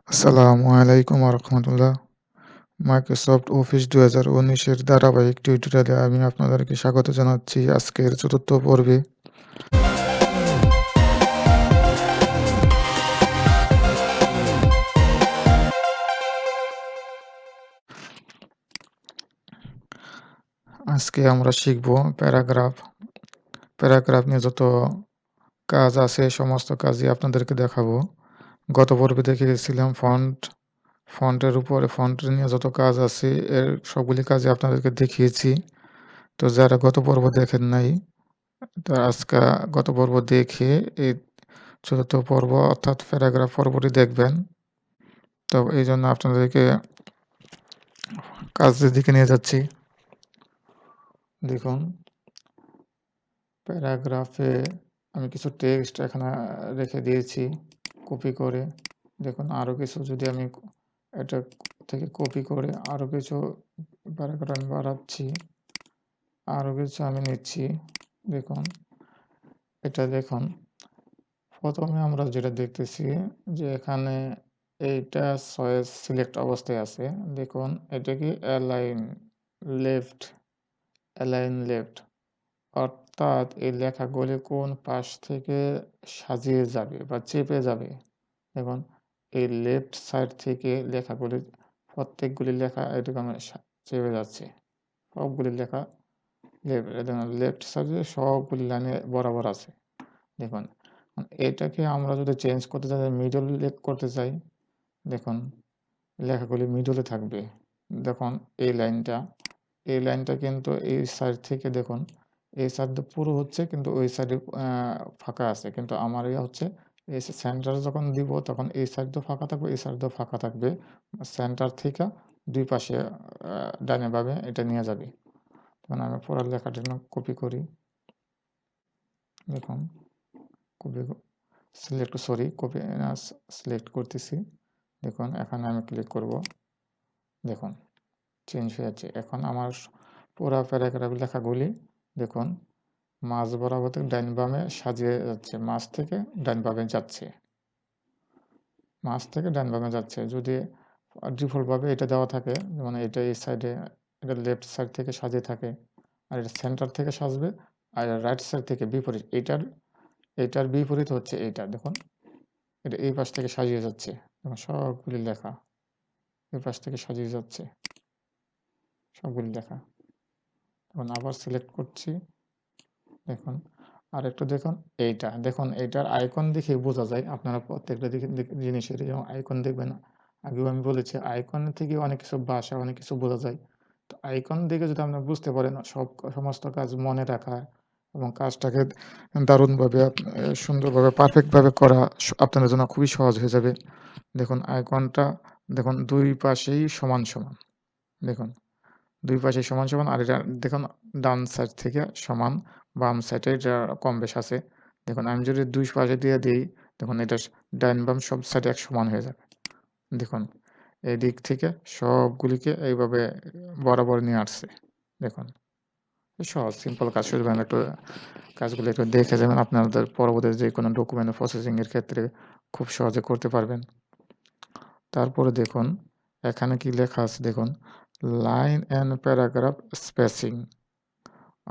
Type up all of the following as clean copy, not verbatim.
আসসালামু আলাইকুম ওয়া রাহমাতুল্লাহ। মাইক্রোসফট অফিস ২০১৯ এর ধারাবাহিক টিউটোরিয়ালে আমি আপনাদেরকে স্বাগত জানাচ্ছি আজকের ৪র্থ পর্বে। আজকে আমরা শিখব প্যারাগ্রাফ। প্যারাগ্রাফ নিয়ে যত কাজ আছে সমস্ত কাজই আপনাদেরকে দেখাবো। গত পর্বে দেখে গেছিলাম ফন্টের উপরে ফন্ট নিয়ে যত কাজ আছে এর সবগুলি কাজই আপনাদেরকে দেখিয়েছি। তো যারা গত পর্ব দেখেন নাই তারা আজকে গত পর্ব দেখে এই ৪র্থ পর্ব অর্থাৎ প্যারাগ্রাফ পর্বটি দেখবেন। তো এইজন্য আপনাদেরকে কাজের দিকে নিয়ে যাচ্ছি। দেখুন প্যারাগ্রাফে আমি কিছু টেক্সট এখানে রেখে দিয়েছি কপি করে। দেখুন আরও কিছু যদি আমি এটা থেকে কপি করে আরও কিছু প্যারাগ্রাফ আমি বাড়াচ্ছি, আরও কিছু আমি নিচ্ছি। দেখুন এটা দেখুন প্রথমে আমরা যেটা দেখতেছি যে এখানে এইটা চয়েস সিলেক্ট অবস্থায় আছে। দেখুন এটা কি অ্যালাইন লেফট অর্থাৎ এই লেখাগুলি কোন পাশ থেকে সাজিয়ে যাবে বা চেপে যাবে। দেখুন এই লেফট সাইড থেকে লেখাগুলি প্রত্যেকগুলি লেখা এরকম চেপে যাচ্ছে। সবগুলি লেখা লেফট সাইডে সবগুলি লাইনে বরাবর আছে। দেখুন এটাকে আমরা যদি চেঞ্জ করতে চাই, মিডল করতে চাই, দেখুন লেখাগুলি মিডলে থাকবে। দেখুন এই লাইনটা কিন্তু এই সাইড থেকে দেখুন এই সাইড পুরো হচ্ছে কিন্তু ওই সাইডে ফাঁকা আছে, কিন্তু আমার হচ্ছে এই সেন্টার যখন দিব তখন এই সাইড তো ফাঁকা থাকবে, এই সাইড তো ফাঁকা থাকবে। সেন্টার থেকে দুই পাশে ডানে বামে এটা নিয়ে যাবে। তখন আমি পুরো লেখাটা কপি করি। দেখুন কপি কপি সিলেক্ট করতেছি। দেখুন এখানে আমি ক্লিক করব। দেখুন চেঞ্জ হয়ে যাচ্ছে। এখন আমার পুরো প্যারাগ্রাফ লেখাগুলি দেখুন মাঝ বরাবর থেকে ডাইন বামে সাজিয়ে যাচ্ছে, মাঝ থেকে ডাইন বামে যাচ্ছে। যদি ডিফল্টভাবে এটা দেওয়া থাকে, যেমন এটা এই সাইডে, এটা লেফট সাইড থেকে সাজিয়ে থাকে, আর এটা সেন্টার থেকে সাজবে, আর রাইট সাইড থেকে বিপরীত। এটার বিপরীত হচ্ছে এইটা। দেখুন এটা এই পাশ থেকে সাজিয়ে যাচ্ছে। দেখুন সবগুলি লেখা এই পাশ থেকে সাজিয়ে যাচ্ছে, সবগুলি লেখা। এখন আবার সিলেক্ট করছি। দেখুন আর একটু দেখুন দেখুন এইটার আইকন দেখে বোঝা যায়। আপনারা প্রত্যেকটা জিনিসের যেমন আইকন দেখবেন, আগেও আমি বলেছি আইকন থেকে অনেক কিছু ভাষা অনেক কিছু বোঝা যায়। তো আইকন দেখে যদি আপনারা বুঝতে পারেন সমস্ত কাজ মনে রাখা এবং কাজটাকে দারুণভাবে সুন্দরভাবে পারফেক্টভাবে করা আপনাদের জন্য খুবই সহজ হয়ে যাবে। দেখুন আইকনটা দেখুন দুই পাশেই সমান সমান। দেখুন দুই পাশে সমান সমান, আর এটা দেখুন ডান সাইড থেকে সমান, বাম সাইডে এটা কম বেশ আছে। দেখুন আমি যদি দুই পাশে দিয়ে দিই, দেখুন এটা ডাইন বাম সব সাইডে এক সমান হয়ে যাবে। দেখুন এই দিক থেকে সবগুলিকে এইভাবে বরাবর নিয়ে আসছে। দেখুন সহজ সিম্পল কাজ, শুধু একটু কাজগুলো একটু দেখে যাবেন, আপনাদের পরবর্তী যে কোনো ডকুমেন্ট প্রসেসিংয়ের ক্ষেত্রে খুব সহজে করতে পারবেন। তারপরে দেখুন এখানে কি লেখা আছে, দেখুন লাইন অ্যান্ড প্যারাগ্রাফ স্পেসিং,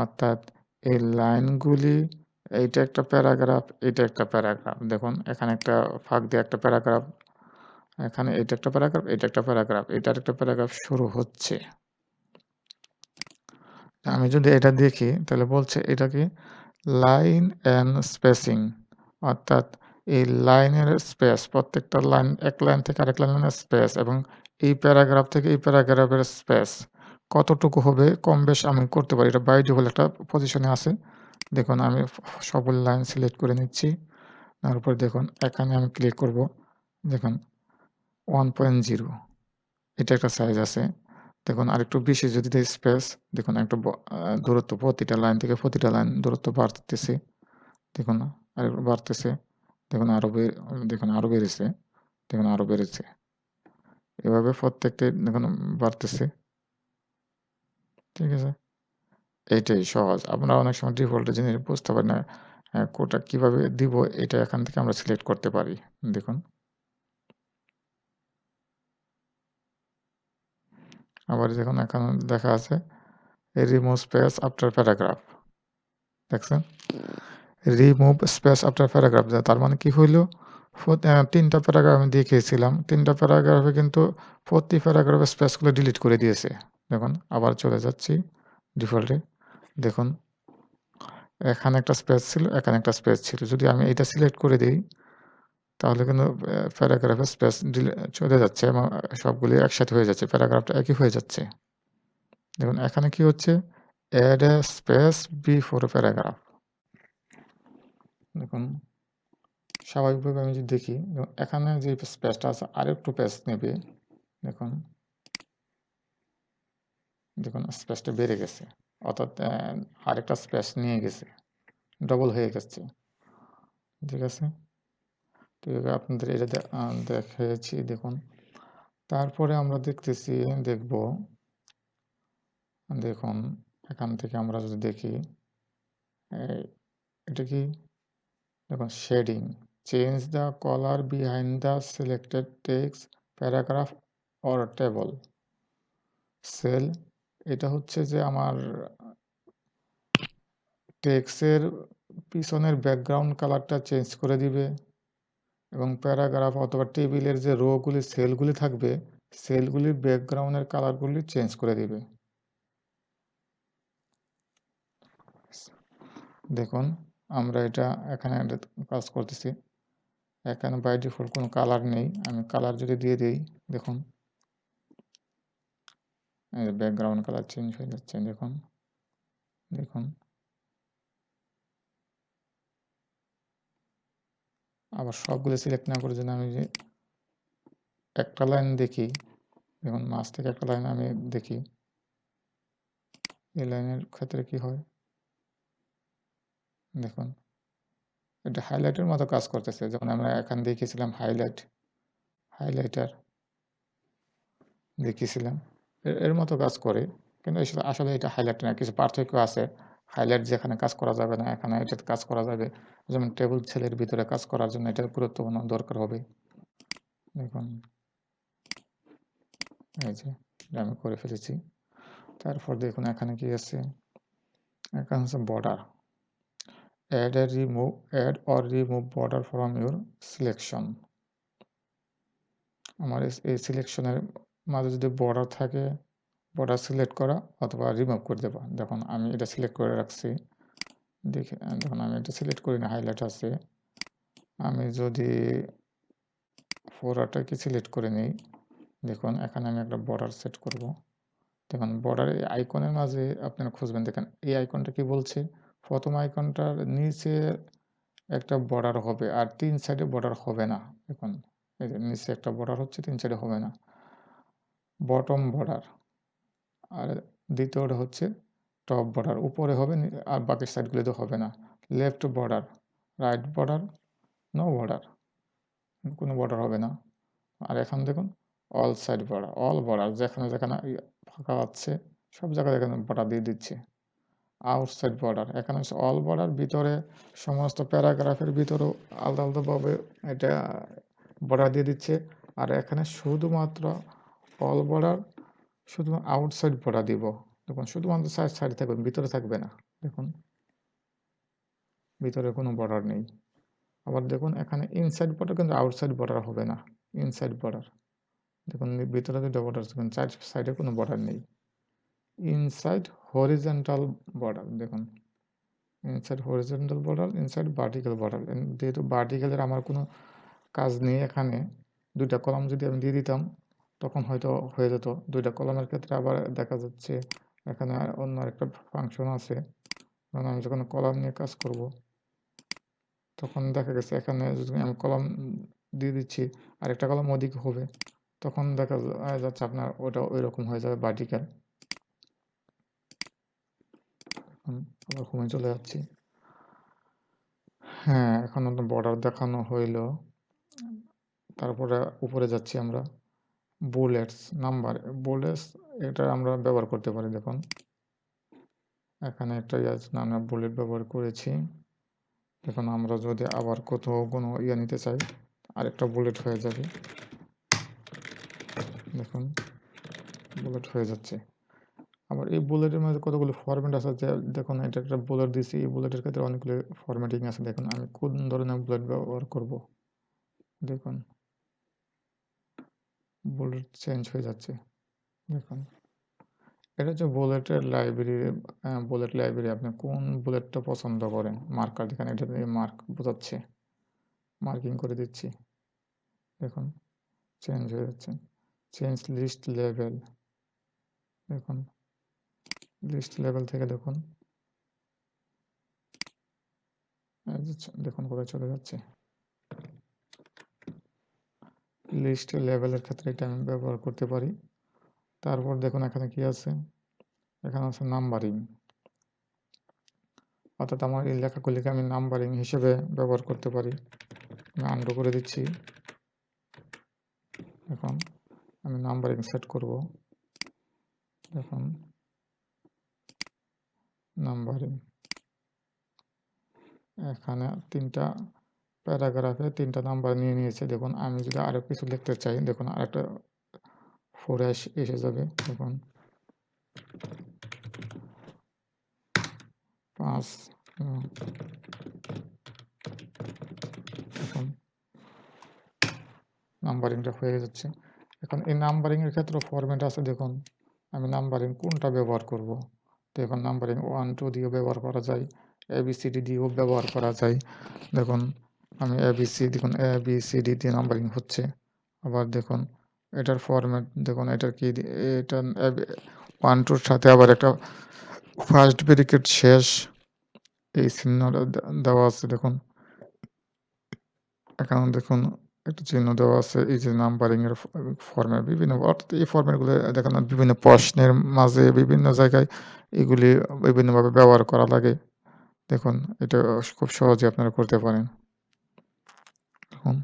অর্থাৎ এই লাইনগুলি, এইটা একটা প্যারাগ্রাফ, এটা একটা প্যারাগ্রাফ। দেখুন এখানে একটা ফাঁক দিয়ে একটা প্যারাগ্রাফ, এখানে এটা একটা প্যারাগ্রাফ, এটা একটা প্যারাগ্রাফ, এটার একটা প্যারাগ্রাফ শুরু হচ্ছে। আমি যদি এটা দেখি তাহলে বলছে এটা কি লাইন অ্যান্ড স্পেসিং, অর্থাৎ এই লাইনের স্পেস, প্রত্যেকটা লাইন এক লাইন থেকে আরেক লাইনের স্পেস, এবং এই প্যারাগ্রাফ থেকে এই প্যারাগ্রাফের স্পেস কতটুকু হবে কম বেশ আমি করতে পারি। এটা বাই ডিফল্ট একটা পজিশনে আছে। দেখুন আমি সবগুলো লাইন সিলেক্ট করে নিচ্ছি। তারপর দেখুন এখানে আমি ক্লিক করব। দেখুন 1.0 এটা একটা সাইজ আছে। দেখুন আরেকটু বেশি যদি দেই স্পেস, দেখুন একটু দূরত্ব প্রতিটা লাইন থেকে প্রতিটা লাইন দূরত্ব বাড়তেছে। দেখুন আরেকটু বাড়তেছে। দেখুন দেখুন আরও বেড়েছে। দেখুন আরও বেড়েছে। এভাবে প্রত্যেকটাই দেখুন বাড়তেছে। ঠিক আছে? এইটাই সহজ। আমরা অনেক সময় ডিফল্টের জিনিস বুঝতে পারি না। কোডটা কিভাবে দিব এটা এখান থেকে আমরা সিলেক্ট করতে পারি। দেখুন আবার দেখুন এখানে দেখা আছে রিমুভ স্পেস আফটার প্যারাগ্রাফ, দেখছেন রিমুভ স্পেস আফটার প্যারাগ্রাফ, তার মানে কি হইল 3টা প্যারাগ্রাফ আমি দেখিয়েছিলাম, 3টা প্যারাগ্রাফে কিন্তু প্রতি প্যারাগ্রাফের স্পেসগুলো ডিলিট করে দিয়েছে। দেখুন আবার চলে যাচ্ছি ডিফল্টে, দেখুন এখানে একটা স্পেস ছিল, এখানে একটা স্পেস ছিল, যদি আমি এটা সিলেক্ট করে দিই তাহলে কিন্তু প্যারাগ্রাফের স্পেস চলে যাচ্ছে এবং সবগুলি একসাথে হয়ে যাচ্ছে, প্যারাগ্রাফটা একই হয়ে যাচ্ছে। দেখুন এখানে কি হচ্ছে, add a space before paragraph. দেখুন স্বাভাবিকভাবে আমি যদি দেখি এখানে যে স্পেসটা আছে আরেকটু স্পেস নেবে, দেখুন দেখুন স্পেসটা বেড়ে গেছে, অর্থাৎ আরেকটা স্পেস নিয়ে গেছে, ডবল হয়ে গেছে, ঠিক আছে। তো আপনাদের এটা দেখিয়েছি। দেখুন তারপরে আমরা দেখব, দেখুন এখান থেকে আমরা যদি দেখি এটা কি, দেখুন shading, change the colour behind the selected text, paragraph or table cell. এটা হচ্ছে যে আমার টেক্সটের পিছনের ব্যাকগ্রাউন্ড কালারটা চেঞ্জ করে দিবে এবং প্যারাগ্রাফ অথবা টেবিলের যে রোগুলি সেলগুলি থাকবে সেলগুলির ব্যাকগ্রাউন্ডের কালারগুলি চেঞ্জ করে দিবে। দেখুন আমরা এটা এখানে কাজ করতেছি, এখানে বাই ডিফল্ট কোনো কালার নেই, আমি কালার যদি দিয়ে দিই দেখুন ব্যাকগ্রাউন্ড কালার চেঞ্জ হয়ে যাচ্ছে। দেখুন দেখুন আবার সবগুলো সিলেক্ট না করে যদি আমি যে একটা লাইন দেখি, দেখুন মাঝ থেকে একটা লাইন আমি দেখি, এই লাইনের ক্ষেত্রে কি হয়, দেখুন এটা হাইলাইটের মতো কাজ করতেছে। যখন আমরা এখানে দেখিয়েছিলাম হাইলাইটার দেখিয়েছিলাম, এর মতো কাজ করে, কিন্তু আসলে এটা হাইলাইট না, কিছু পার্থক্য আছে। হাইলাইট যেখানে কাজ করা যাবে না এখানে এটাতে কাজ করা যাবে, যেমন টেবিল সেলের ভিতরে কাজ করার জন্য এটা গুরুত্বপূর্ণ দরকার হবে। দেখুন এই যে আমি করে ফেলেছি। তারপর দেখুন এখানে কি আছে, এখানে হচ্ছে border, add or remove border from your selection. আমার এই সিলেকশনের মাঝে যদি বর্ডার থাকে, বর্ডার সিলেক্ট করা অথবা রিমুভ করে দেবো। দেখুন আমি এটা সিলেক্ট করে রাখছি, দেখুন আমি এটা সিলেক্ট করি না, হাইলাইট আছে। আমি যদি পুরোটাকে সিলেক্ট করে নিই, দেখুন এখানে আমি একটা বর্ডার সেট করব। দেখুন বর্ডারের আইকনের মাঝে আপনারা খুঁজবেন, দেখেন এই আইকনটা কি বলছে, প্রথম আইকনটার নিচে একটা বর্ডার হবে আর 3 সাইডে বর্ডার হবে না। দেখুন এই যে নিচে একটা বর্ডার হচ্ছে, 3 সাইডে হবে না, বটম বর্ডার। আর দ্বিতীয়টা হচ্ছে টপ বর্ডার, উপরে হবে আর বাকি সাইডগুলোতে হবে না। Left border, right border, no border, কোনো বর্ডার হবে না। আর এখন দেখুন all side border, all border, যেখানে যেখানে ফাঁকা আছে সব জায়গায় এখানে বর্ডার দিয়ে দিচ্ছে। আউটসাইড বর্ডার, এখানে হচ্ছে অল বর্ডার, ভিতরে সমস্ত প্যারাগ্রাফের ভিতরেও আলাদা আলাদাভাবে এটা বর্ডার দিয়ে দিচ্ছে। আর এখানে শুধুমাত্র অল বর্ডার, শুধু আউটসাইড বর্ডার দিব। দেখুন শুধুমাত্র সাইড থাকবে, ভিতরে থাকবে না। দেখুন ভিতরে কোনো বর্ডার নেই। আবার দেখুন এখানে ইনসাইড বর্ডার, কিন্তু আউটসাইড বর্ডার হবে না, ইনসাইড বর্ডার। দেখুন ভিতরে দুটো বর্ডার, দেখুন চার সাইডে কোনো বর্ডার নেই। ইনসাইড হরিজন্টাল বর্ডার, দেখুন inside horizontal border, inside vertical border. যেহেতু ভার্টিক্যালের আমার কোনো কাজ নেই, এখানে দুইটা কলাম যদি আমি দিয়ে দিতাম তখন হয়তো হয়ে যেত। দুইটা কলামের ক্ষেত্রে আবার দেখা যাচ্ছে এখানে অন্য একটা ফাংশন আছে, কারণ আমি যখন কলাম নিয়ে কাজ করব তখন দেখা গেছে এখানে যদি আমি কলাম দিয়ে দিচ্ছি আরেকটা কলাম ওদিকে হবে, তখন দেখা যাচ্ছে আপনার ওটা ওই রকম হয়ে যাবে ভার্টিক্যাল। আবার হোমে চলে যাচ্ছি। হ্যাঁ এখন বর্ডার দেখানো হইল, তারপরে উপরে যাচ্ছি আমরা, বুলেটস নাম্বার, বুলেটস এটা আমরা ব্যবহার করতে পারি। দেখুন এখানে একটা আমরা বুলেট ব্যবহার করেছি। দেখুন আমরা যদি আবার কোথাও কোনো নিতে চাই আরেকটা বুলেট হয়ে যাবে। দেখুন বুলেট হয়ে যাচ্ছে। আবার এই বুলেটের মধ্যে কতগুলো ফরম্যাট আছে, যে দেখুন এটা একটা বুলেট দিছি, এই বুলেটের ক্ষেত্রে অনেকগুলো ফরম্যাটিং আছে। দেখুন আমি কোন ধরনের বুলেট ব্যবহার করব, দেখুন বুলেট চেঞ্জ হয়ে যাচ্ছে। দেখুন এটা হচ্ছে বুলেটের লাইব্রেরি। বুলেট লাইব্রেরি, আপনি কোন বুলেটটা পছন্দ করেন, মার্কার দেখেন, এটা দিয়ে মার্ক বোঝাচ্ছে, মার্কিং করে দিচ্ছি। দেখুন চেঞ্জ হয়ে যাচ্ছে। চেঞ্জ লিস্ট লেভেল, দেখুন লিস্ট লেভেল থেকে দেখুন, দেখুন কোথায় চলে যাচ্ছে। লিস্ট লেভেলের ক্ষেত্রে এটা আমি ব্যবহার করতে পারি। তারপর দেখুন এখানে কি আছে, এখানে আছে নাম্বারিং, অর্থাৎ আমার এই লেখাগুলিকে আমি নাম্বারিং হিসেবে ব্যবহার করতে পারি। আমি আন্ডু করে দিচ্ছি। এখন আমি নাম্বারিং সেট করব। দেখুন নাম্বারিং, এখানে 3টা প্যারাগ্রাফে 3টা নাম্বার নিয়ে নিয়েছে। দেখুন আমি যদি আরও কিছু লিখতে চাই, দেখুন আরেকটা 4 এসে যাবে। দেখুন 5, দেখুন নাম্বারিংটা হয়ে যাচ্ছে। এখন এই নাম্বারিংয়ের ক্ষেত্রে ফরম্যাট আছে। দেখুন আমি নাম্বারিং কোনটা ব্যবহার করব। দেখুন নাম্বারিং 1, 2 দিয়েও ব্যবহার করা যায়, ABCD দিয়েও ব্যবহার করা যায়। দেখুন আমি ABC, দেখুন ABCD দিয়ে নাম্বারিং হচ্ছে। আবার দেখুন এটার ফরম্যাট, দেখুন এটার কি, এটা 1, 2-র সাথে আবার একটা ফার্স্ট ব্র্যাকেট শেষ, এই চিহ্নটা দেওয়া আছে। দেখুন এখানে দেখুন একটা চিহ্ন দেওয়া আছে, এই যে নাম্বারিং এর ফর্ম্যাট বিভিন্ন, অর্থাৎ এই ফর্ম্যাটগুলো দেখেন বিভিন্ন প্রশ্নের মাঝে বিভিন্ন জায়গায় এগুলি বিভিন্নভাবে ব্যবহার করা লাগে। দেখুন এটা খুব সহজে আপনারা করতে পারেন। দেখুন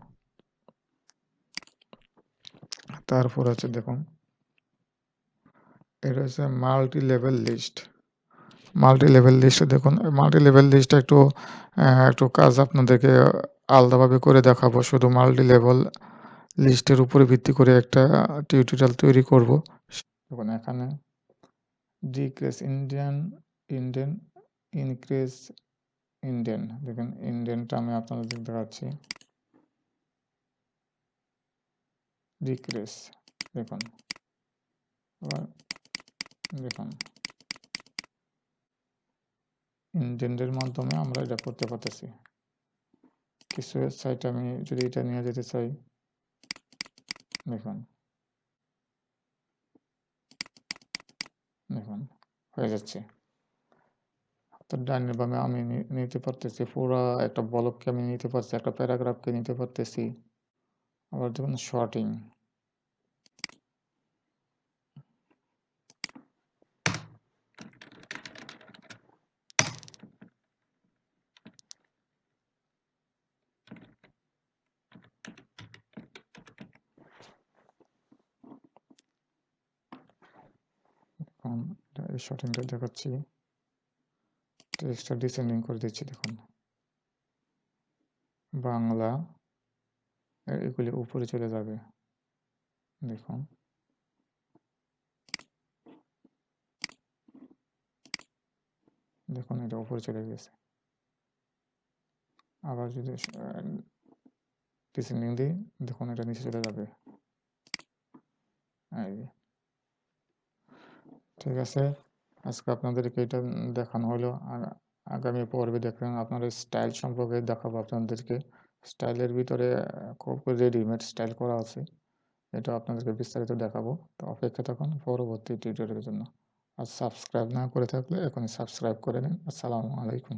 তারপর আছে, দেখুন এটা হচ্ছে multi level list. Multi level লিস্টে দেখুন, মাল্টি লেভেল লিস্টে একটু কাজ আপনাদেরকে আলাদাভাবে করে দেখাবো। শুধু মাল্টি লেভেল লিস্টের উপরে ভিত্তি করে একটা টিউটোরিয়াল তৈরি করব। দেখুন এখানে ডিক্রিজ ইন্ডেন্ট, ইনক্রিজ ইন্ডেন্ট, দেখুন ইন্ডেন্টটা আমি আপনাদের দেখাচ্ছি। ডিক্রিজ, দেখুন আবার দেখুন ইন্ডেন্টের মাধ্যমে আমরা এটা করতে পারতেছি। কিছু ওয়েবসাইট আমি যদি এটা নিয়ে যেতে চাই, দেখুন দেখুন হয়ে যাচ্ছে। তো ডাইনে বামে আমি নিতে পারতেছি, পুরো একটা ব্লককে আমি নিতে পারছি, একটা প্যারাগ্রাফকে নিতে পারতেছি। আবার দেখুন শর্টিং, এই শর্টিংটা দেখাচ্ছি, টেক্সটটা ডিসেন্ডিং করে দিচ্ছি। দেখুন বাংলা, এগুলি উপরে চলে যাবে। দেখুন দেখুন এটা উপরে চলে গেছে। আবার যদি ডিসেন্ডিং দিই, দেখুন এটা নিচে চলে যাবে। এই ঠিক আছে, আজকে আপনাদেরকে এটা দেখানো হলো। আগামী পর্বে দেখবেন আপনার স্টাইল সম্পর্কে দেখাবো আপনাদেরকে। স্টাইলের ভিতরে খুব রেডিমেড স্টাইল করা আছে, এটা আপনাদেরকে বিস্তারিত দেখাবো। তো অপেক্ষা থাকুন পরবর্তী টিউটোরিয়ালের জন্য। আর সাবস্ক্রাইব না করে থাকলে এখনই সাবস্ক্রাইব করে নিন। আসসালামু আলাইকুম।